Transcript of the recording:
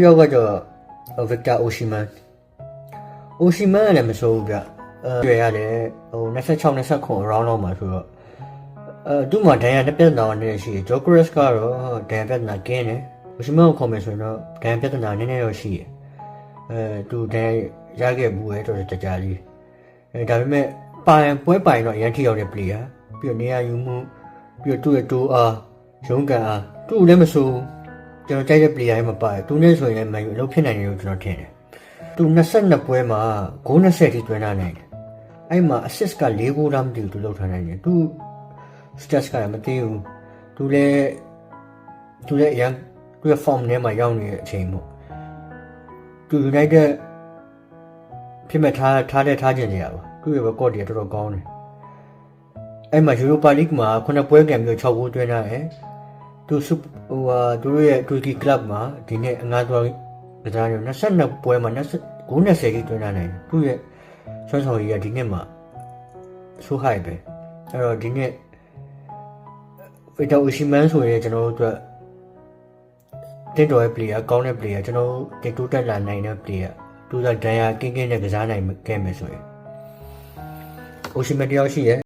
ပြောကတော့ Victor Osimhen လည်းမစိုးဘူးဗျတွေ့ရတယ်ဟို26 29 round လောက်မှာဆိုတော့သူ့မှာဒဏ်ရာတစ်ပြက်တောင်နည်းရှိတယ် Jokeris ကတော့ဒဏ်ရာပြဿနာကင်းတယ် Osimhen ကိုခေါ်မယ်ဆိုရင်တော့ဒဏ်ရာပြဿနာနည်းနည်းတော့ရှိတယ်သူဒဏ်ရာရခဲ့ဘူးပဲတော်တော်ကြာလေးဒါပေမဲ့ပွဲပိုင်တော့အရင်ထိရောက်တဲ့ player ပြီးတော့နေရာယူမှုပြီးတော့သူ့ရဲ့တိုးအားရုံးကန်အားသူ့လည်းမစိုးကျွန်တော်ကြိုက်တဲ့ player တွေမပါတယ်သူနဲ့ဆိုရင်လည်းမန်ယူအလုပ်ဖြစ်နိုင်တယ်လို့ကျွန်တော်ထင်တယ်သူ22ပွဲမှာဂိုး20ထိသွင်းထားနိုင်တယ်အဲ့မှာ assist က4ဂိုးလားမသိဘူးသူလုပ်ထားနိုင်တယ်သူ stats ကလည်းမသိဘူးသူလည်းအရင်သူ့ form ထဲမှာရောက်နေတဲ့အချိန်ပေါ့သူ United ဖြစ်မဲ့ထားကျင်ကြရပါသူ့ရဲ့ record တွေတော်တော်ကောင်းတယ်အဲ့မှာ Europa League မှာ9ပွဲကံပြီး6ဂိုးသွင်းထားတယ်သူသူတို့ရဲ့ Turkey club မှာဒီနေ့အငါးသွားကစားနေ22ပွဲမှာဂိုး20ကြီးသွင်းထားတယ်သူ့ရဲ့ဆွမ်းဆောင်ရည်ကဒီနေ့မှာဆိုးဟိုက်ပဲအဲ့တော့ဒီနေ့ Victor Osimhen ဆိုရင်ကျွန်တော်တို့အတွက်တင်တော်ရဲ့ player ကောင်းတဲ့ player ကျွန်တော်တင်တိုးတက်လာနိုင်တဲ့ player သူကဒဏ်ရာကင်းနဲ့ကစားနိုင်ခဲ့မယ်ဆိုရင် Osimhen တယောက်ရှိရဲ့